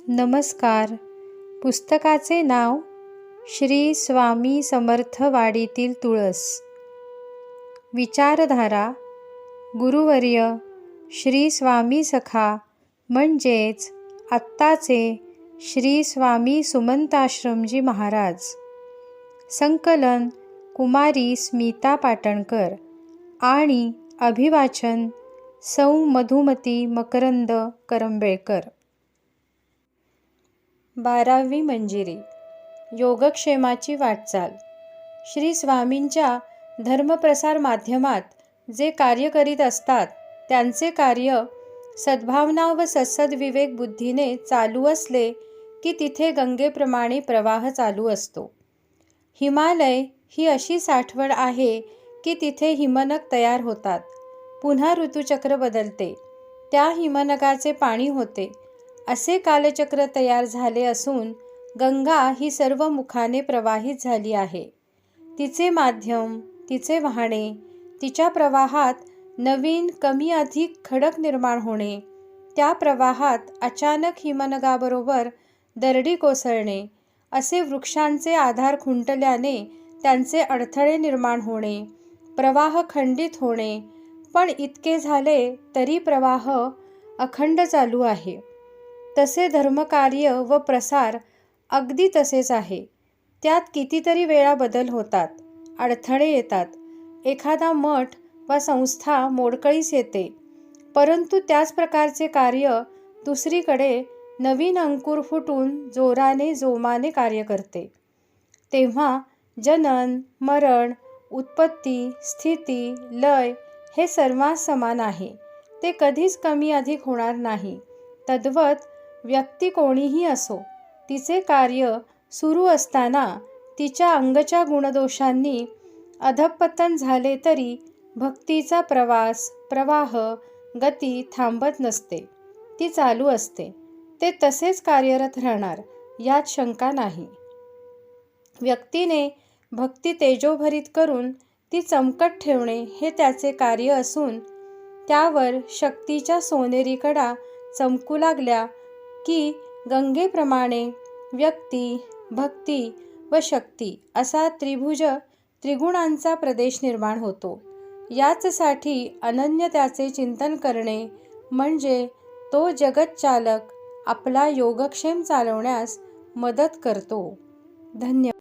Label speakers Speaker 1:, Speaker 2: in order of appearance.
Speaker 1: नमस्कार. पुस्तकाचे नाव श्री स्वामी समर्थ वाडीतील तुळस. विचारधारा गुरुवर्य श्री स्वामी सखा म्हणजेच आत्ताचे श्री स्वामी सुमंताश्रमजी महाराज. संकलन कुमारी स्मिता पाटणकर आणि अभिवाचन सौ मधुमती मकरंद करंबेळकर. 12वी मंजिरी. योगक्षेमाची वाटचाल. श्री स्वामींच्या धर्मप्रसार माध्यमात जे कार्य करीत असतात त्यांचे कार्य सद्भावना व सत्सद्विवेक बुद्धीने चालू असले की तिथे गंगेप्रमाणे प्रवाह चालू असतो. हिमालय ही अशी साठवण आहे की तिथे हिमनग तयार होतात. पुन्हा ऋतुचक्र बदलते, त्या हिमनगाचे पाणी होते. असे कालचक्र तयार झाले असून गंगा ही सर्व मुखाने प्रवाहित झाली आहे. तिचे माध्यम, तिचे वाहणे, तिच्या प्रवाहात नवीन कमी अधिक खडक निर्माण होणे, त्या प्रवाहात अचानक हिमनगाबरोबर दरडी कोसळणे, असे वृक्षांचे आधार खुंटल्याने त्यांचे अडथळे निर्माण होणे, प्रवाह खंडित होणे, पण इतके झाले तरी प्रवाह अखंड चालू आहे. तसे धर्मकार्य व प्रसार अगदी तसेच आहे. त्यात कितीतरी वेळा बदल होतात, अडथळे येतात, एखादा मठ वा संस्था मोडकळीस येते, परंतु त्याच प्रकारचे कार्य दुसरीकडे नवीन अंकुर फुटून जोमाने कार्य करते. तेव्हा जनन, मरण, उत्पत्ती, स्थिती, लय हे सर्वांस समान आहे. ते कधीच कमी अधिक होणार नाही. तद्वत व्यक्ती कोणीही असो, तिचे कार्य सुरू असताना तिच्या अंगच्या गुणदोषांनी अधःपतन झाले तरी भक्तीचा प्रवाह, गती थांबत नसते, ती चालू असते. ते तसेच कार्यरत राहणार, यात शंका नाही. व्यक्तीने भक्ती तेजोभरित करून ती चमकत ठेवणे हे त्याचे कार्य असून त्यावर शक्तीच्या सोनेरी कडा चमकू लागल्या की गंगेप्रमाणे व्यक्ती, भक्ती व शक्ती असा त्रिगुणांचा प्रदेश निर्माण होतो. याचसाठी अनन्य त्याचे चिंतन करणे म्हणजे तो जगतचालक आपला योगक्षेम चालवण्यास मदत करतो. धन्यवाद.